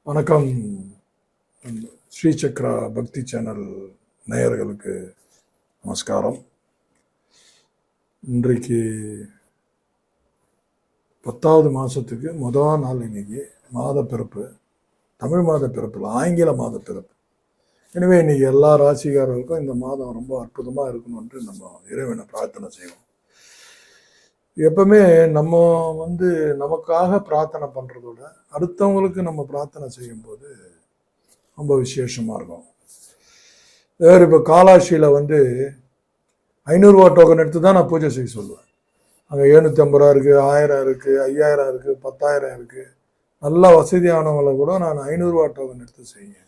வணக்கம். ஸ்ரீ சக்ரா பக்தி சேனல் நேயர்களுக்கு நமஸ்காரம். இன்றைக்கு 10வது மாதத்துக்கு முதல் நாள். இன்னைக்கு மாத பிறப்பு, தமிழ் மாத பிறப்பில் ஆங்கில மாத பிறப்பு. எனவே இன்னைக்கு எல்லா ராசிக்காரர்களுக்கும் இந்த மாதம் ரொம்ப அற்புதமாக இருக்கணும்னு நம்ம இறைவனை பிரார்த்தனை செய்வோம். எப்பவுமே நம்ம நமக்காக பிரார்த்தனை பண்ணுறதோட அடுத்தவங்களுக்கு நம்ம பிரார்த்தனை செய்யும்போது ரொம்ப விசேஷமாக இருக்கும். வேறு இப்போ காலாட்சியில் 500 ரூபா டோக்கன் எடுத்து தான் நான் பூஜை செய்ய சொல்லுவேன். அங்கே 750 ரூபா இருக்குது, 1000 இருக்குது, 5000 இருக்குது, 10,000 இருக்குது. நல்ல வசதியானவங்களை கூட நான் 500 ரூபா டோக்கன் எடுத்து செய்யுங்க.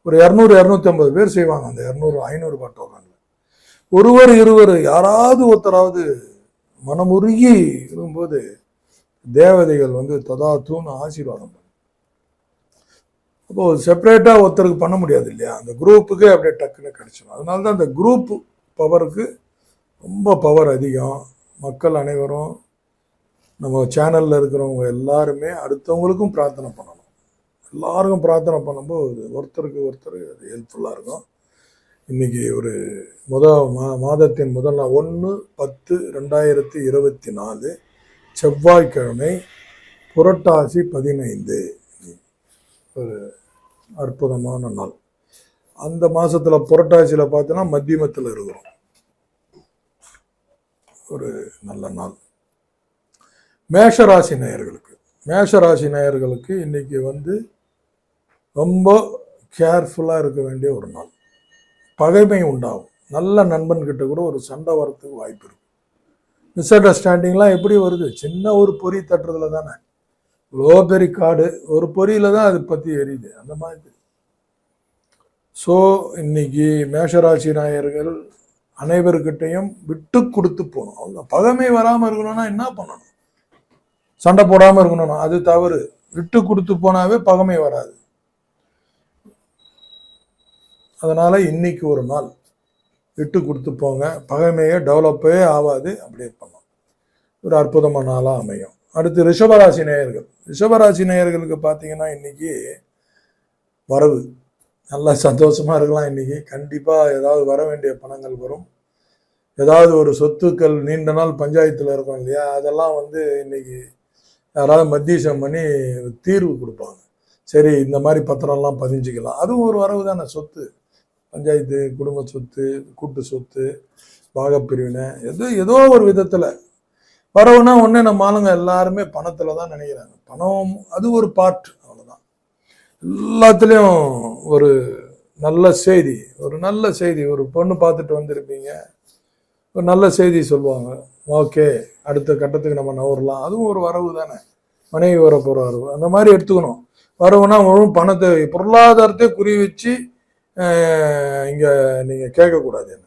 ஒரு 200-250 பேர் செய்வாங்க அந்த 500 ரூபா டோக்கனில். ஒருவர் இருவர் யாராவது ஒருத்தராவது மனமுருகி இருக்கும்போது தேவதைகள் ததாத்துன்னு ஆசீர்வாதம் பண்ணும். அப்போது செப்பரேட்டாக ஒருத்தருக்கு பண்ண முடியாது இல்லையா, அந்த குரூப்புக்கு அப்படியே டக்குன்னு கிடைச்சிடும். அதனால தான் அந்த குரூப் பவருக்கு ரொம்ப பவர் அதிகம். மக்கள் அனைவரும் நம்ம சேனலில் இருக்கிறவங்க எல்லாருமே அடுத்தவங்களுக்கும் பிரார்த்தனை பண்ணணும். எல்லாருக்கும் பிரார்த்தனை பண்ணும்போது ஒருத்தருக்கு ஒருத்தர் அது ஹெல்ப்ஃபுல்லாக இருக்கும். இன்றைக்கி ஒரு மாதத்தின் முதல் நாள் 1/10/2024 செவ்வாய்க்கிழமை, புரட்டாசி 15. ஒரு அற்புதமான நாள். அந்த மாதத்தில் புரட்டாசியில் பார்த்தோன்னா மத்தியமத்தில் இருக்கிறோம். ஒரு நல்ல நாள். மேஷராசி நேயர்களுக்கு இன்னைக்கு ரொம்ப கேர்ஃபுல்லாக இருக்க வேண்டிய ஒரு நாள். பகைமை உண்டாகும். நல்ல நண்பன்கிட்ட கூட ஒரு சண்டை வரத்துக்கு வாய்ப்பு இருக்கும். மிஸ் அண்டர்ஸ்டாண்டிங்லாம் எப்படி வருது? சின்ன ஒரு பொறி தட்டுறதுல தானே. இவ்வளோ பெரிய காடு, ஒரு பொறியில தான் அது பற்றி எரியுது. அந்த மாதிரி. ஸோ இன்னைக்கு மேஷராசி நாயர்கள் அனைவர்கிட்டையும் விட்டு கொடுத்து போகணும். அவங்க பகைமை வராமல் இருக்கணும்னா என்ன பண்ணணும்? சண்டை போடாமல் இருக்கணும். அது தவறு. விட்டு கொடுத்து போனாவே பகைமை வராது. அதனால இன்னைக்கு ஒரு நாள் விட்டு கொடுத்து போங்க. பகைமையே டெவலப்பே ஆகாது. அப்படியே பண்ணோம். ஒரு அற்புதமான நாளாக அமையும். அடுத்து ரிஷபராசி நேயர்களுக்கு பார்த்தீங்கன்னா இன்னைக்கு வரவு நல்லா சந்தோஷமாக இருக்கலாம். இன்னைக்கு கண்டிப்பாக ஏதாவது வர வேண்டிய பணங்கள் வரும். ஏதாவது ஒரு சொத்துக்கள் நீண்ட நாள் பஞ்சாயத்தில் இருக்கும் இல்லையா, அதெல்லாம் இன்னைக்கு யாராவது மத்தியசம் பண்ணி தீர்வு கொடுப்பாங்க. சரி, இந்த மாதிரி பத்திரம்லாம் பதிஞ்சிக்கலாம். அதுவும் ஒரு வரவு தானே. சொத்து, பஞ்சாயத்து, குடும்ப சொத்து, கூட்டு சொத்து, பாகப்பிரிவினை, ஏதோ ஒரு விதத்தில் வரவுனா ஒன்று. நம்ம ஆளுங்க எல்லாருமே பணத்தில் தான் நினைக்கிறாங்க. பணம் அது ஒரு பார்ட், அவ்வளோதான். எல்லாத்துலேயும் ஒரு நல்ல செய்தி, ஒரு பொண்ணு பார்த்துட்டு வந்திருப்பீங்க, ஒரு நல்ல செய்தி சொல்லுவாங்க. ஓகே, அடுத்த கட்டத்துக்கு நம்ம நவரலாம். அதுவும் ஒரு வரவு தானே. மனைவி வர போகிற வரவு, அந்த மாதிரி எடுத்துக்கணும். வரவுனா பணத்தை, பொருளாதாரத்தை குறி வச்சு இங்கே நீங்கள் கேட்கக்கூடாது. என்ன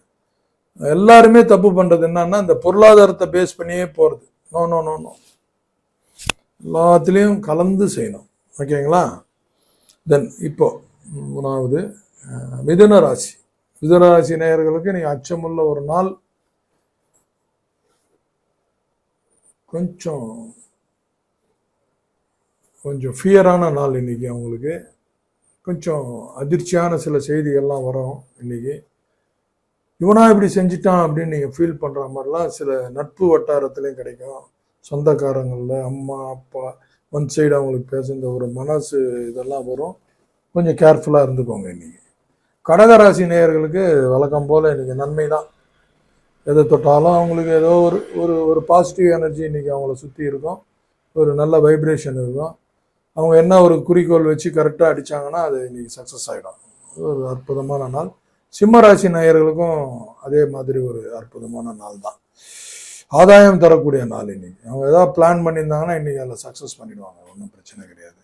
எல்லாருமே தப்பு பண்ணுறது என்னன்னா, இந்த பொருளாதாரத்தை பேஸ் பண்ணியே போகிறது. நோ, எல்லாத்துலேயும் கலந்து செய்யணும். ஓகேங்களா? தென் இப்போ 3வது மிதுன ராசி நேயர்களுக்கு நீங்கள் அச்சமுள்ள ஒரு நாள். கொஞ்சம் ஃபியரான நாள் இன்னைக்கு. அவங்களுக்கு கொஞ்சம் அதிர்ச்சியான சில செய்திகள்லாம் வரும். இன்னைக்கு இவனா இப்படி செஞ்சிட்டான் அப்படின்னு நீங்கள் ஃபீல் பண்ணுற மாதிரிலாம் சில நட்பு வட்டாரத்துலேயும் கிடைக்கும். சொந்தக்காரங்களில் அம்மா அப்பா ஒன் சைடு அவங்களுக்கு பேசுகிற ஒரு மனசு இதெல்லாம் வரும். கொஞ்சம் கேர்ஃபுல்லாக இருந்துக்கோங்க. இன்னைக்கு கடகராசி நேயர்களுக்கு வழக்கம் போல் இன்னைக்கு நன்மை தான். எதை தொட்டாலும் அவங்களுக்கு ஏதோ ஒரு பாசிட்டிவ் எனர்ஜி இன்னைக்கு அவங்கள சுற்றி இருக்கும். ஒரு நல்ல வைப்ரேஷன் இருக்கும். அவங்க என்ன ஒரு குறிக்கோள் வச்சு கரெக்டாக அடித்தாங்கன்னா அது இன்னைக்கு சக்ஸஸ் ஆகிடும். ஒரு அற்புதமான நாள். சிம்மராசி நேயர்களுக்கும் அதே மாதிரி ஒரு அற்புதமான நாள் தான். ஆதாயம் தரக்கூடிய நாள் இன்னைக்கு. அவங்க ஏதாவது பிளான் பண்ணியிருந்தாங்கன்னா இன்னைக்கு அதில் சக்ஸஸ் பண்ணிடுவாங்க. ஒன்றும் பிரச்சனை கிடையாது.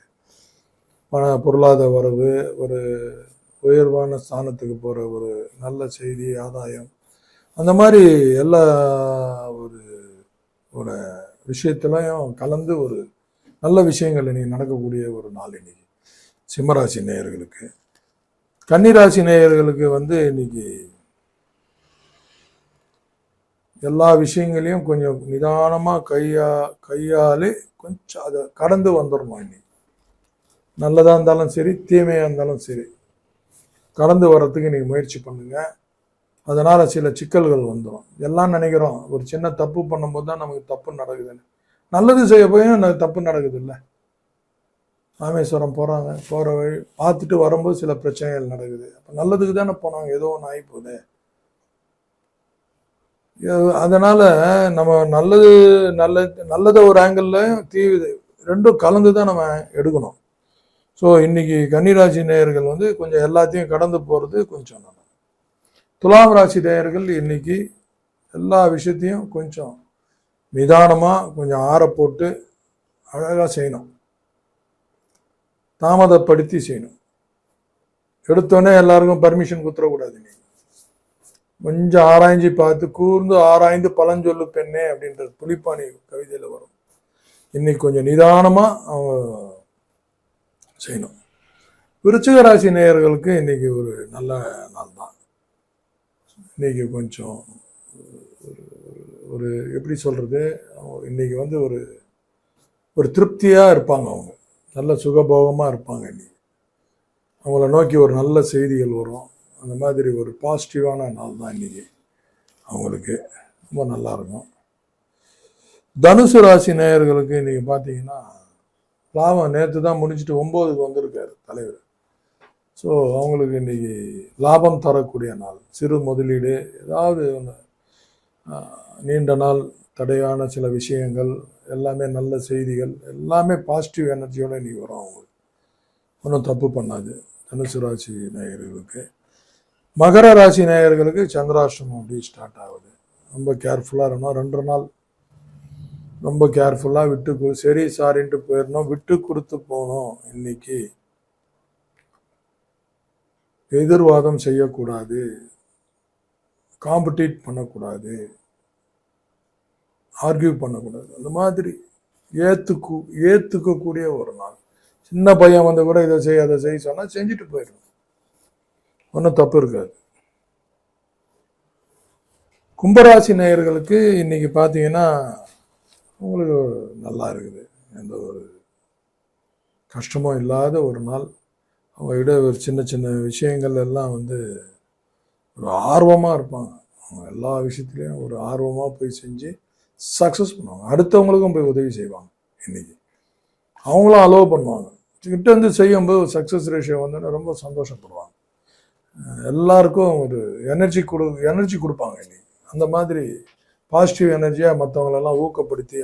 பொருளாதார வரவு, ஒரு உயர்வான ஸ்தானத்துக்கு போகிற ஒரு நல்ல செய்தி, ஆதாயம், அந்த மாதிரி எல்லா ஒரு விஷயத்துலையும் கலந்து ஒரு நல்ல விஷயங்கள் இன்னைக்கு நடக்கக்கூடிய ஒரு நாள் இன்னைக்கு சிம்மராசி நேயர்களுக்கு. கன்னிராசி நேயர்களுக்கு இன்னைக்கு எல்லா விஷயங்களையும் கொஞ்சம் நிதானமாக கையாளி கொஞ்சம் அதை கடந்து வந்துடணும். இன்னைக்கு நல்லதாக இருந்தாலும் சரி, தீமையாக இருந்தாலும் சரி, கடந்து வர்றதுக்கு நீங்கள் முயற்சி பண்ணுங்க. அதனால் சில சிக்கல்கள் வந்துடும். எல்லாம் நினைக்கிறோம் ஒரு சின்ன தப்பு பண்ணும்போது தான் நமக்கு தப்பு நடக்குதுன்னு. நல்லது செய்ய போய் தப்பு நடக்குது இல்லை. ராமேஸ்வரம் போகிறாங்க, போகிற வழி பார்த்துட்டு வரும்போது சில பிரச்சனைகள் நடக்குது. அப்போ நல்லதுக்கு தானே போனாங்க, ஏதோ ஒன்று ஆகி போகுது. அதனால் நம்ம நல்லதை ஒரு ஆங்கிளில் ரெண்டும் கலந்து தான் நம்ம எடுக்கணும். ஸோ இன்னைக்கு கன்னிராசி நேயர்கள் கொஞ்சம் எல்லாத்தையும் கடந்து போகிறது கொஞ்சம் நல்லது. துலாம் ராசி நேயர்கள் இன்னைக்கு எல்லா விஷயத்தையும் கொஞ்சம் நிதானமாக கொஞ்சம் ஆற போட்டு அழகாக செய்யணும். தாமதப்படுத்தி செய்யணும். எடுத்தோடனே எல்லாருக்கும் பர்மிஷன் கொடுத்துடக்கூடாது. நீங்கள் கொஞ்சம் ஆராய்ச்சி பார்த்து கூர்ந்து ஆராய்ந்து பழஞ்சொல்லு பெண்ணே அப்படின்றது புலிப்பாணி கவிதையில் வரும். இன்னைக்கு கொஞ்சம் நிதானமாக அவங்க செய்யணும். விருச்சிக ராசி நேயர்களுக்கு இன்னைக்கு ஒரு நல்ல நாள் தான். இன்னைக்கு கொஞ்சம் ஒரு எப்படி சொல்றது, இன்னைக்கு ஒரு திருப்தியாக இருப்பாங்க. அவங்க நல்ல சுகபோகமாக இருப்பாங்க. இன்னைக்கு அவங்கள நோக்கி ஒரு நல்ல செய்திகள் வரும். அந்த மாதிரி ஒரு பாசிட்டிவான நாள் தான் இன்னைக்கு அவங்களுக்கு. ரொம்ப நல்லா இருக்கும். தனுசு ராசி நேயர்களுக்கு இன்னைக்கு பார்த்தீங்கன்னா லாபம் நேற்று தான் முடிச்சுட்டு 9க்கு வந்திருக்காரு தலைவர். ஸோ அவங்களுக்கு இன்னைக்கு லாபம் தரக்கூடிய நாள். சிறு முதலீடு, ஏதாவது நீண்ட நாள் தடையான சில விஷயங்கள் எல்லாமே நல்ல செய்திகள் எல்லாமே பாசிட்டிவ் எனர்ஜியோடு இன்னைக்கு வரும். அவங்களுக்கு ஒன்றும் தப்பு பண்ணாது. தனுசு ராசி நேயர்களுக்கு. மகர ராசி நேயர்களுக்கு சந்திராஷ்டமம் அப்படி ஸ்டார்ட் ஆகுது. ரொம்ப கேர்ஃபுல்லாக இருக்கணும். 2 நாள் ரொம்ப கேர்ஃபுல்லாக சரி சாரின்ட்டு போயிடணும். விட்டு கொடுத்து போகணும். இன்னைக்கு எதிர்வாதம் செய்யக்கூடாது, காம்படிட் பண்ணக்கூடாது, ஆர்கியூ பண்ணக்கூடாது. அந்த மாதிரி ஏற்றுக்கக்கூடிய ஒரு நாள். சின்ன பையன் கூட இதை செய் அதை செய் சொன்னால் செஞ்சுட்டு போயிடணும். ஒன்றும் தப்பு இருக்காது. கும்பராசி நேயர்களுக்கு இன்னைக்கு பார்த்தீங்கன்னா உங்களுக்கு நல்லா இருக்குது. எந்த ஒரு கஷ்டமும் இல்லாத ஒரு நாள். அவங்ககிட்ட ஒரு சின்ன சின்ன விஷயங்கள் எல்லாம் ஒரு ஆர்வமாக இருப்பாங்க. அவங்க எல்லா விஷயத்துலையும் ஒரு ஆர்வமாக போய் செஞ்சு சக்ஸஸ் பண்ணுவாங்க. அடுத்தவங்களுக்கும் போய் உதவி செய்வாங்க. இன்னைக்கு அவங்களும் அலோவ் பண்ணுவாங்க. கிட்ட செய்யும்போது சக்ஸஸ் ரேஷியோ ரொம்ப சந்தோஷப்படுவாங்க. எல்லாருக்கும் ஒரு எனர்ஜி கொடுப்பாங்க. இன்னைக்கு அந்த மாதிரி பாசிட்டிவ் எனர்ஜியாக மற்றவங்களெல்லாம் ஊக்கப்படுத்தி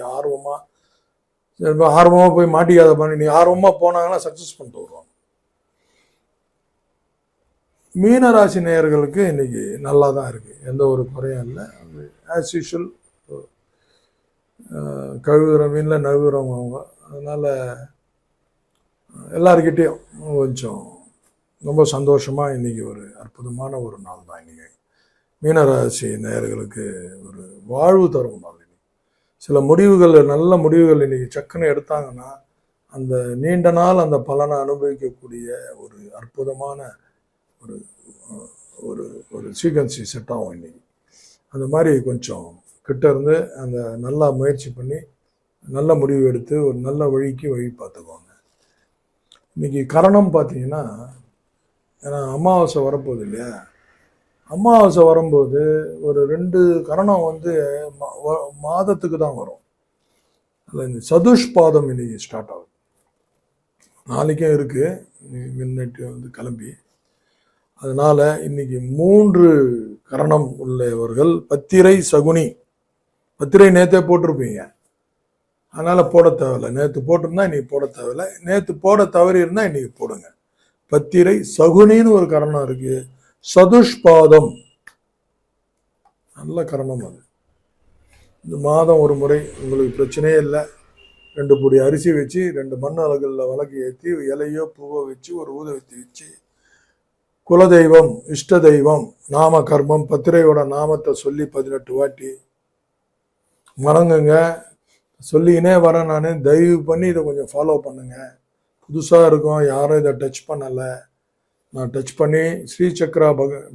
ஆர்வமாக போய் மாட்டிக்காத பண்ணி நீ ஆர்வமாக போனாங்கன்னா சக்ஸஸ் பண்ணிட்டு வருவாங்க. மீனராசி நேயர்களுக்கு இன்னைக்கு நல்லா தான் இருக்குது. எந்த ஒரு குறையும் இல்லை. ஆஸ் யூஷுவல் கழுவுற மீனில் நழுவுறவங்க அவங்க. அதனால் எல்லாருக்கிட்டேயும் கொஞ்சம் ரொம்ப சந்தோஷமாக இன்றைக்கி ஒரு அற்புதமான ஒரு நாள் தான். இன்றைக்கி மீனராசி நேயர்களுக்கு ஒரு வாழ்வு தரும் நாள். சில முடிவுகள், நல்ல முடிவுகள் இன்றைக்கி சக்குன்னு எடுத்தாங்கன்னா அந்த நீண்ட நாள் அந்த பலனை அனுபவிக்கக்கூடிய ஒரு அற்புதமான ஒரு ஒரு ஒரு சீக்வன்சி செட் ஆகும் இன்றைக்கி. அந்த மாதிரி கொஞ்சம் கிட்ட இருந்து அந்த நல்லா முயற்சி பண்ணி நல்ல முடிவு எடுத்து ஒரு நல்ல வழி பார்த்துக்குவாங்க. இன்றைக்கி கரணம் பார்த்தீங்கன்னா, ஏன்னா அமாவாசை வரப்போகுது இல்லையா, அமாவாசை வரும்போது ஒரு 2 கரணம் மாதத்துக்கு தான் வரும். அதில் இந்த சதுஷ்பாதம் இன்னைக்கு ஸ்டார்ட் ஆகுது. நாளைக்கும் இருக்குது மின்னட்டு கிளம்பி. அதனால் இன்னைக்கு 3 கரணம் உள்ளவர்கள் பத்திரை சகுனி. பத்திரை நேற்றே போட்டிருப்பீங்க, அதனால் போட தேவையில்லை. நேற்று போட்டிருந்தா இன்னைக்கு போட தேவையில்லை. நேற்று போட தவறி இருந்தால் இன்னைக்கு போடுங்க. பத்திரை சகுனின்னு ஒரு கரணம் இருக்கு. சதுஷ்பாதம் நல்ல கரணம். அது இந்த மாதம் ஒரு முறை உங்களுக்கு பிரச்சனையே இல்லை. 2 பொடி அரிசி வச்சு 2 மண் அலகுகளில் விளக்கு ஏற்றி இலையோ பூவோ வச்சு ஒரு ஊதுவத்தி வச்சு குலதெய்வம், இஷ்ட தெய்வம், நாம கர்மம், பத்திரையோட நாமத்தை சொல்லி 18 வாட்டி வணங்குங்க. சொல்லிக்கினே வரேன் நான். தயவு பண்ணி இதை கொஞ்சம் ஃபாலோ பண்ணுங்க. புதுசாக இருக்கும், யாரும் இதை டச் பண்ணலை. நான் டச் பண்ணி ஸ்ரீசக்கரா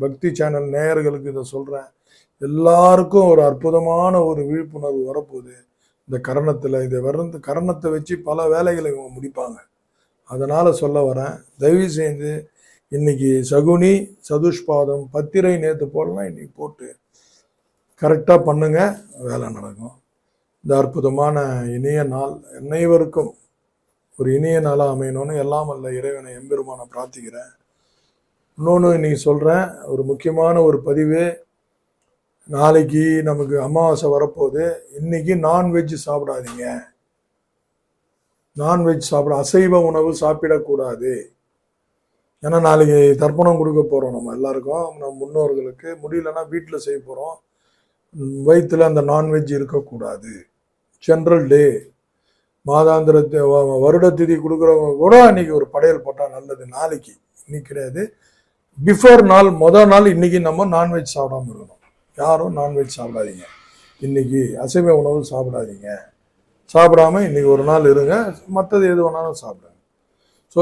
பக்தி சேனல் நேயர்களுக்கு இதை சொல்கிறேன். எல்லாருக்கும் ஒரு அற்புதமான ஒரு விழிப்புணர்வு வரப்போகுது. இந்த கரணத்தில் இதை கரணத்தை வச்சு பல வேலைகளை இவங்க முடிப்பாங்க. அதனால் சொல்ல வரேன், தயவு செய்து இன்னைக்கு சகுனி சதுஷ்பாதம் பத்திரை நேற்று போடலாம், இன்னைக்கு போட்டு கரெக்டாக பண்ணுங்க, வேலை நடக்கும். இந்த அற்புதமான இனிய நாள் அனைவருக்கும் ஒரு இனிய நாளாக அமையணும்னு எல்லாம் அல்ல இறைவனை எம்பெருமானை பிரார்த்திக்கிறேன். இன்னொன்று இன்னைக்கு சொல்கிறேன், ஒரு முக்கியமான ஒரு பதிவு. நாளைக்கு நமக்கு அமாவாசை வரப்போகுது. இன்னைக்கு நான்வெஜ் சாப்பிடாதீங்க. நான்வெஜ் அசைவ உணவு சாப்பிடக்கூடாது. ஏன்னா நாளைக்கு தர்ப்பணம் கொடுக்க போகிறோம் நம்ம எல்லாருக்கும், நம்ம முன்னோர்களுக்கு. முடியலன்னா வீட்டில் செய்ய போகிறோம். வயிற்றில் அந்த நான்வெஜ் இருக்கக்கூடாது. ஜென்ரல் டே, மாதாந்திர வருட திதி கொடுக்குறவங்க கூட இன்னைக்கு ஒரு படையல் போட்டால் நல்லது. நாளைக்கு, இன்னைக்கு கிடையாது, பிஃபோர் நாள், மொதல் நாள் இன்னைக்கு நம்ம நான்வெஜ் சாப்பிடாம இருக்கணும். யாரும் நான்வெஜ் சாப்பிடாதீங்க. இன்னைக்கு அசைவ உணவு சாப்பிடாதீங்க. சாப்பிடாம இன்னைக்கு ஒரு நாள் இருங்க, மற்றது எது வேணாலும் சாப்பிடுங்க. ஸோ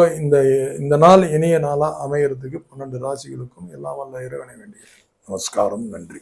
இந்த நாள் இனிய நாளாக அமையறதுக்கு 12 ராசிகளுக்கும் எல்லாம் வல்ல இறைவனை வேண்டிய நமஸ்காரம். நன்றி.